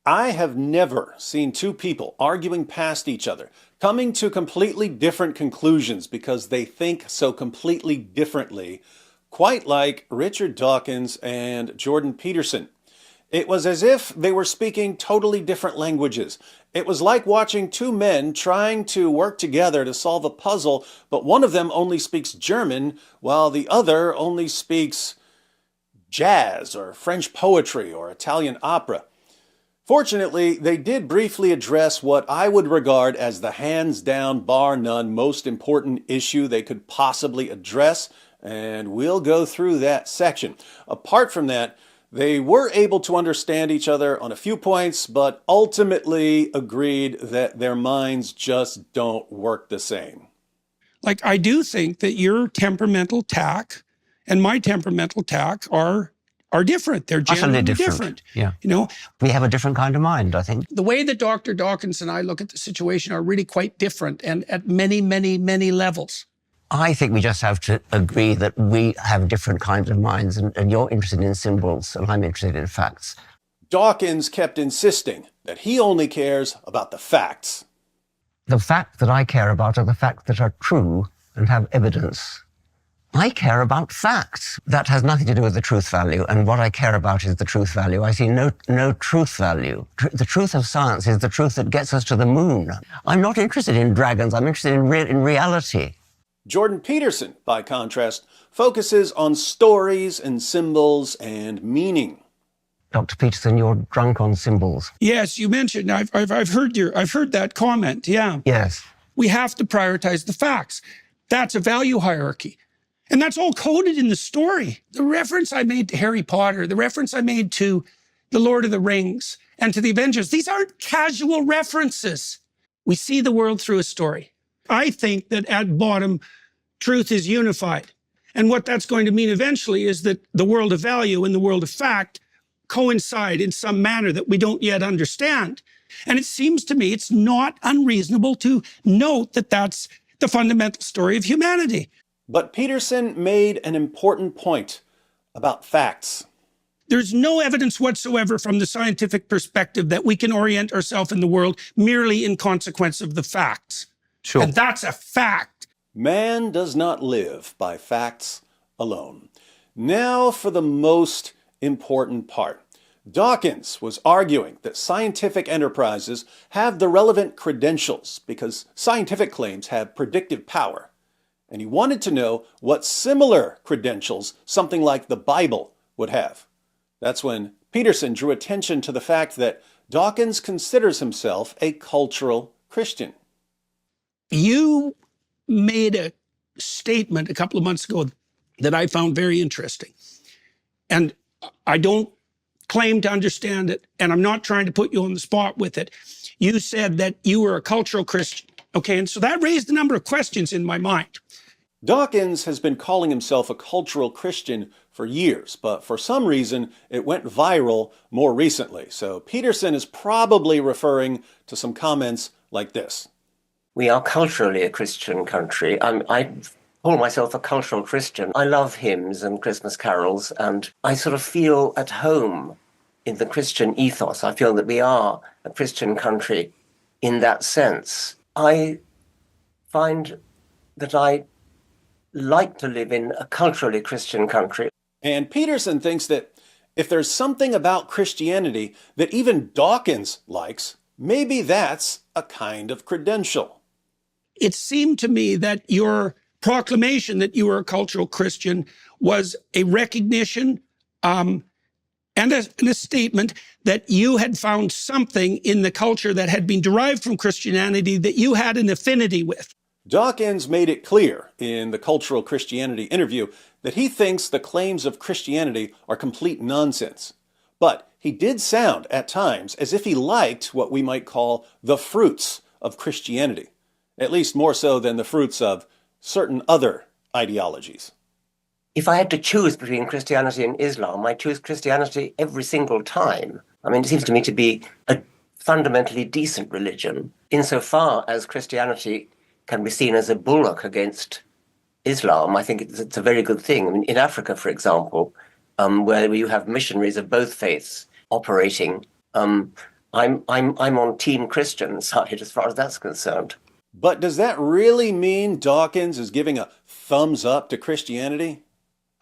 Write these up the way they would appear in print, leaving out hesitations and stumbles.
I have never seen two people arguing past each other, coming to completely different conclusions because they think so completely differently, quite like Richard Dawkins and Jordan Peterson. It was as if they were speaking totally different languages. It was like watching two men trying to work together to solve a puzzle, but one of them only speaks German, while the other only speaks jazz or French poetry or Italian opera. Fortunately, they did briefly address what I would regard as the hands-down, bar-none, most important issue they could possibly address, and we'll go through that section. Apart from that, they were able to understand each other on a few points, but ultimately agreed that their minds just don't work the same. Like, I do think that your temperamental tack and my temperamental tack are different. They're generally different. Yeah. You know, we have a different kind of mind, I think. The way that Dr. Dawkins and I look at the situation are really quite different, and at many, many, many levels. I think we just have to agree that we have different kinds of minds, and you're interested in symbols and I'm interested in facts. Dawkins kept insisting that he only cares about the facts. The facts that I care about are the facts that are true and have evidence. I care about facts. That has nothing to do with the truth value, and what I care about is the truth value. I see no truth value. The truth of science is the truth that gets us to the moon. I'm not interested in dragons. I'm interested in reality. Jordan Peterson, by contrast, focuses on stories and symbols and meaning. Dr. Peterson, you're drunk on symbols. Yes, you mentioned. I've heard that comment. Yeah. Yes. We have to prioritize the facts. That's a value hierarchy. And that's all coded in the story. The reference I made to Harry Potter, the reference I made to The Lord of the Rings and to the Avengers, these aren't casual references. We see the world through a story. I think that at bottom, truth is unified. And what that's going to mean eventually is that the world of value and the world of fact coincide in some manner that we don't yet understand. And it seems to me it's not unreasonable to note that that's the fundamental story of humanity. But Peterson made an important point about facts. There's no evidence whatsoever from the scientific perspective that we can orient ourselves in the world merely in consequence of the facts. Sure. And that's a fact. Man does not live by facts alone. Now for the most important part. Dawkins was arguing that scientific enterprises have the relevant credentials because scientific claims have predictive power. And he wanted to know what similar credentials something like the Bible would have. That's when Peterson drew attention to the fact that Dawkins considers himself a cultural Christian. You made a statement a couple of months ago that I found very interesting. And I don't claim to understand it, and I'm not trying to put you on the spot with it. You said that you were a cultural Christian. Okay, and so that raised a number of questions in my mind. Dawkins has been calling himself a cultural Christian for years, but for some reason it went viral more recently. So Peterson is probably referring to some comments like this. We are culturally a Christian country. I call myself a cultural Christian. I love hymns and Christmas carols, and I sort of feel at home in the Christian ethos. I feel that we are a Christian country in that sense. I find that I like to live in a culturally Christian country. And Peterson thinks that if there's something about Christianity that even Dawkins likes, maybe that's a kind of credential. It seemed to me that your proclamation that you were a cultural Christian was a recognition and a statement that you had found something in the culture that had been derived from Christianity that you had an affinity with. Dawkins made it clear in the Cultural Christianity interview that he thinks the claims of Christianity are complete nonsense. But he did sound at times as if he liked what we might call the fruits of Christianity, at least more so than the fruits of certain other ideologies. If I had to choose between Christianity and Islam, I choose Christianity every single time. I mean, it seems to me to be a fundamentally decent religion, insofar as Christianity can be seen as a bulwark against Islam. I think it's a very good thing. I mean, in Africa, for example, where you have missionaries of both faiths operating, I'm on Team Christian side as far as that's concerned. But does that really mean Dawkins is giving a thumbs up to Christianity?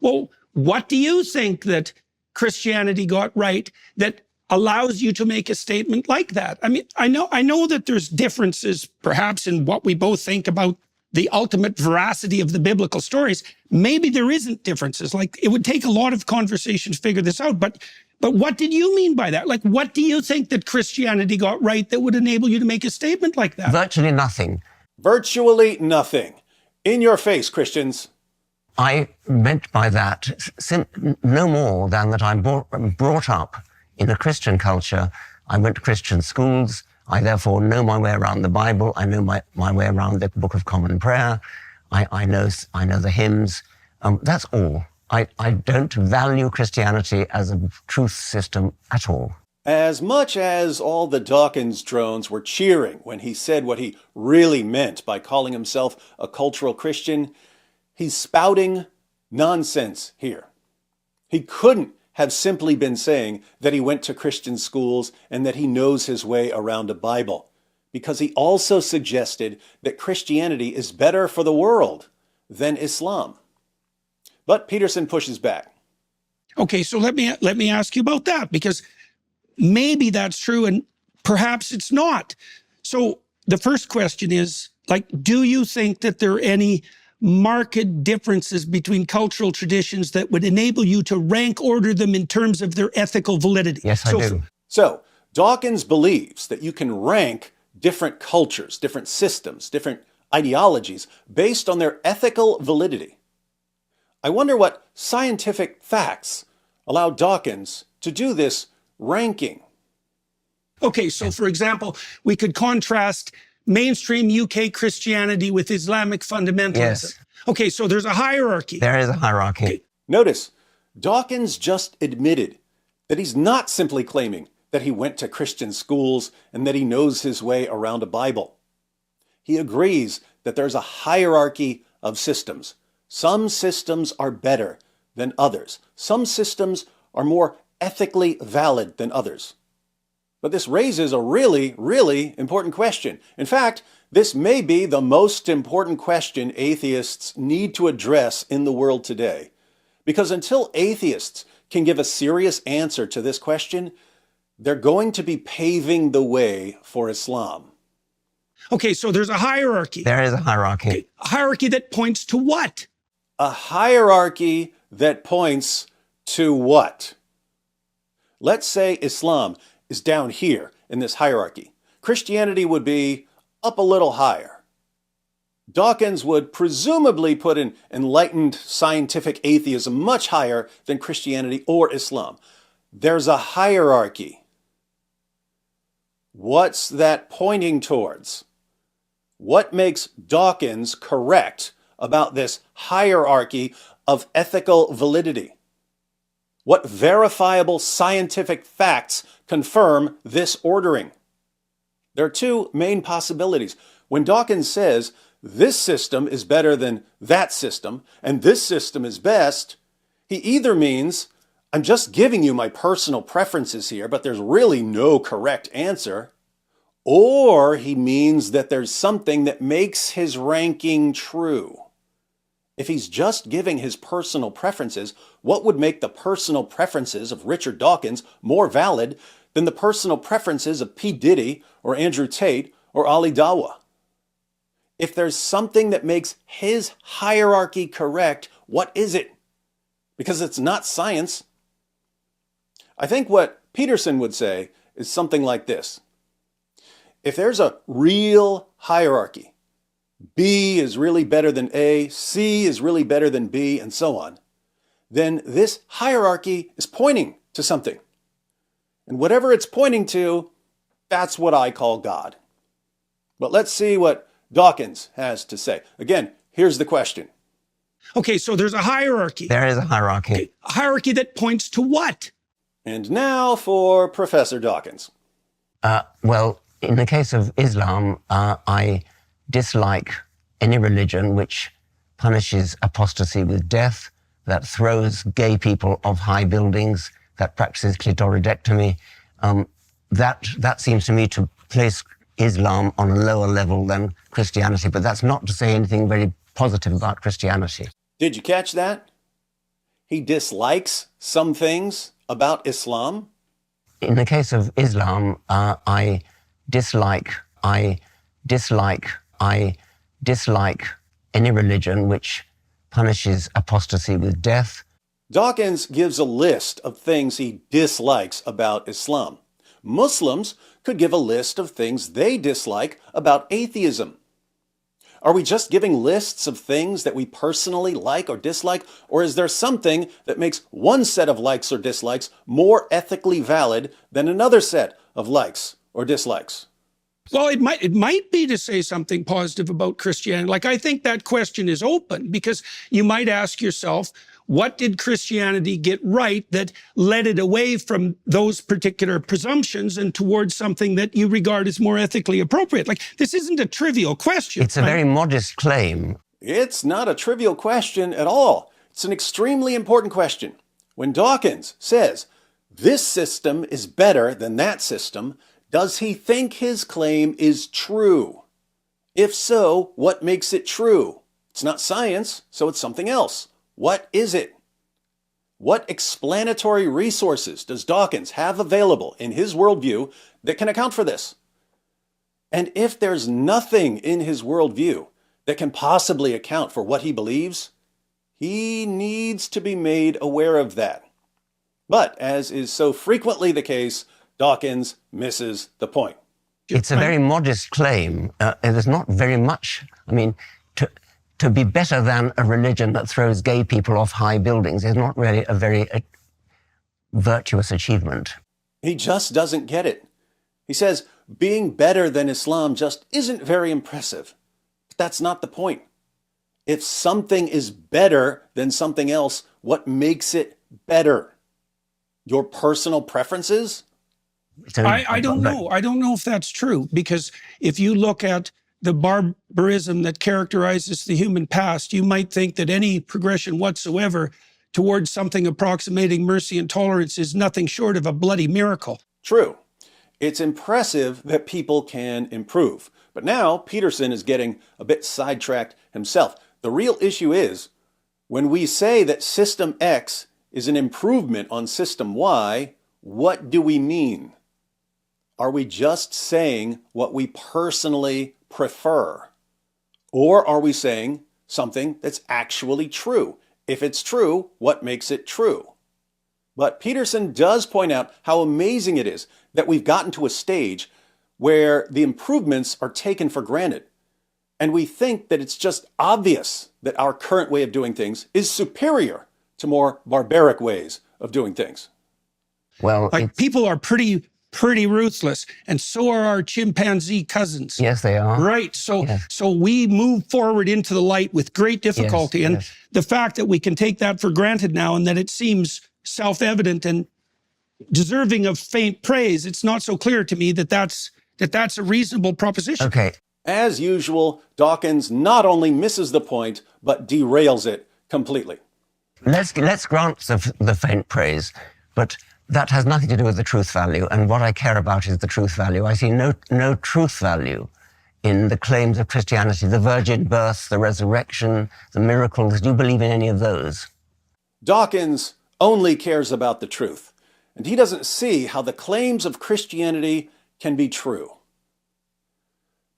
Well, what do you think that Christianity got right that allows you to make a statement like that? I mean, I know that there's differences perhaps in what we both think about the ultimate veracity of the biblical stories. Maybe there isn't differences. Like, it would take a lot of conversation to figure this out. But what did you mean by that? Like, what do you think that Christianity got right that would enable you to make a statement like that? Virtually nothing. Virtually nothing. In your face, Christians. I meant by that no more than that I'm brought up in a Christian culture. I went to Christian schools. I therefore know my way around the Bible. I know my way around the Book of Common Prayer. I know the hymns. That's all. I don't value Christianity as a truth system at all. As much as all the Dawkins drones were cheering when he said what he really meant by calling himself a cultural Christian, he's spouting nonsense here. He couldn't have simply been saying that he went to Christian schools and that he knows his way around a Bible, because he also suggested that Christianity is better for the world than Islam. But Peterson pushes back. Okay, so let me ask you about that, because maybe that's true and perhaps it's not. So the first question is, like, do you think that there are any marked differences between cultural traditions that would enable you to rank order them in terms of their ethical validity? Yes, I do. So Dawkins believes that you can rank different cultures, different systems, different ideologies based on their ethical validity. I wonder what scientific facts allow Dawkins to do this ranking. Okay, so for example, we could contrast mainstream UK Christianity with Islamic fundamentalism. Yes. Okay, so there's a hierarchy. There is a hierarchy. Okay. Notice, Dawkins just admitted that he's not simply claiming that he went to Christian schools and that he knows his way around a Bible. He agrees that there's a hierarchy of systems. Some systems are better than others. Some systems are more ethically valid than others. But this raises a really, really important question. In fact, this may be the most important question atheists need to address in the world today. Because until atheists can give a serious answer to this question, they're going to be paving the way for Islam. Okay, so there's a hierarchy. There is a hierarchy. Okay, a hierarchy that points to what? A hierarchy that points to what? Let's say Islam is down here in this hierarchy. Christianity would be up a little higher. Dawkins would presumably put an enlightened scientific atheism much higher than Christianity or Islam. There's a hierarchy. What's that pointing towards? What makes Dawkins correct about this hierarchy of ethical validity? What verifiable scientific facts confirm this ordering? There are two main possibilities. When Dawkins says this system is better than that system and this system is best, he either means I'm just giving you my personal preferences here, but there's really no correct answer, or he means that there's something that makes his ranking true. If he's just giving his personal preferences, what would make the personal preferences of Richard Dawkins more valid than the personal preferences of P. Diddy or Andrew Tate or Ali Dawah? If there's something that makes his hierarchy correct, what is it? Because it's not science. I think what Peterson would say is something like this. If there's a real hierarchy, B is really better than A, C is really better than B, and so on, then this hierarchy is pointing to something. And whatever it's pointing to, that's what I call God. But let's see what Dawkins has to say. Again, here's the question. Okay, so there's a hierarchy. There is a hierarchy. Okay, a hierarchy that points to what? And now for Professor Dawkins. Well, in the case of Islam, I dislike any religion which punishes apostasy with death, that throws gay people off high buildings, that practices clitoridectomy. that seems to me to place Islam on a lower level than Christianity, but that's not to say anything very positive about Christianity. Did you catch that? He dislikes some things about Islam. In the case of Islam, I dislike any religion which punishes apostasy with death. Dawkins gives a list of things he dislikes about Islam. Muslims could give a list of things they dislike about atheism. Are we just giving lists of things that we personally like or dislike, or is there something that makes one set of likes or dislikes more ethically valid than another set of likes or dislikes? Well, it might be to say something positive about Christianity. Like, I think that question is open, because you might ask yourself, what did Christianity get right that led it away from those particular presumptions and towards something that you regard as more ethically appropriate? Like, this isn't a trivial question. It's a very modest claim. It's not a trivial question at all. It's an extremely important question. When Dawkins says, this system is better than that system, does he think his claim is true? If so, what makes it true? It's not science, so it's something else. What is it? What explanatory resources does Dawkins have available in his worldview that can account for this? And if there's nothing in his worldview that can possibly account for what he believes, he needs to be made aware of that. But as is so frequently the case, Dawkins misses the point. It's a very modest claim. There's not very much. I mean, to be better than a religion that throws gay people off high buildings is not really a very virtuous achievement. He just doesn't get it. He says being better than Islam just isn't very impressive. But that's not the point. If something is better than something else, what makes it better? Your personal preferences? I don't know. I don't know if that's true, because if you look at the barbarism that characterizes the human past, you might think that any progression whatsoever towards something approximating mercy and tolerance is nothing short of a bloody miracle. True. It's impressive that people can improve. But now Peterson is getting a bit sidetracked himself. The real issue is, when we say that System X is an improvement on System Y, what do we mean? Are we just saying what we personally prefer? Or are we saying something that's actually true? If it's true, what makes it true? But Peterson does point out how amazing it is that we've gotten to a stage where the improvements are taken for granted. And we think that it's just obvious that our current way of doing things is superior to more barbaric ways of doing things. Well, like, people are pretty ruthless, and so are our chimpanzee cousins. Yes, they are. Right. So, yes. So we move forward into the light with great difficulty. Yes, and yes. The fact that we can take that for granted now, and that it seems self-evident and deserving of faint praise, it's not so clear to me that that's a reasonable proposition. Okay. As usual, Dawkins not only misses the point, but derails it completely. Let's grant the faint praise, but that has nothing to do with the truth value, and what I care about is the truth value. I see no truth value in the claims of Christianity, the virgin birth, the resurrection, the miracles. Do you believe in any of those? Dawkins only cares about the truth, and he doesn't see how the claims of Christianity can be true.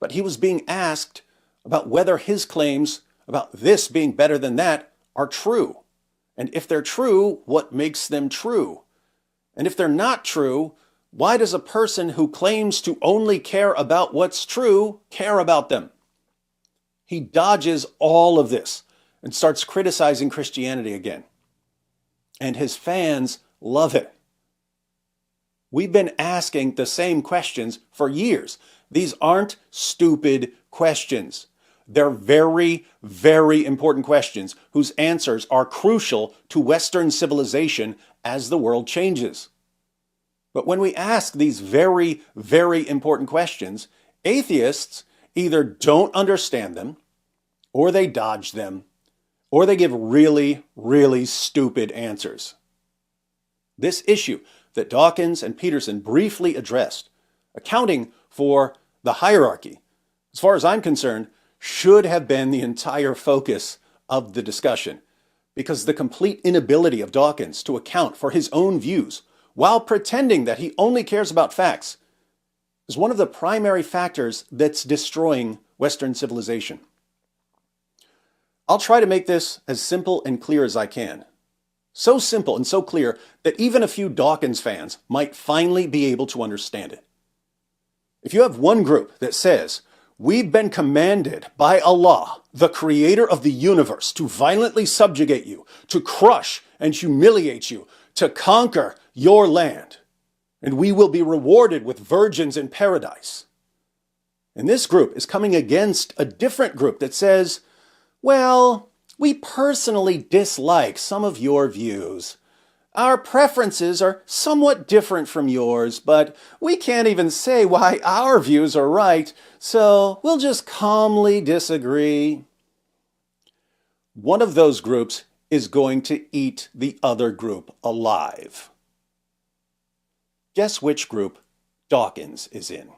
But he was being asked about whether his claims about this being better than that are true. And if they're true, what makes them true? And if they're not true, why does a person who claims to only care about what's true care about them? He dodges all of this and starts criticizing Christianity again. And his fans love it. We've been asking the same questions for years. These aren't stupid questions. They're very, very important questions whose answers are crucial to Western civilization as the world changes. But when we ask these very, very important questions, atheists either don't understand them, or they dodge them, or they give really, really stupid answers. This issue that Dawkins and Peterson briefly addressed, accounting for the hierarchy, as far as I'm concerned, should have been the entire focus of the discussion, because the complete inability of Dawkins to account for his own views while pretending that he only cares about facts is one of the primary factors that's destroying Western civilization. I'll try to make this as simple and clear as I can. So simple and so clear that even a few Dawkins fans might finally be able to understand it. If you have one group that says, "We've been commanded by Allah, the creator of the universe, to violently subjugate you, to crush and humiliate you, to conquer your land, and we will be rewarded with virgins in paradise." And this group is coming against a different group that says, "Well, we personally dislike some of your views. Our preferences are somewhat different from yours, but we can't even say why our views are right, so we'll just calmly disagree." One of those groups is going to eat the other group alive. Guess which group Dawkins is in?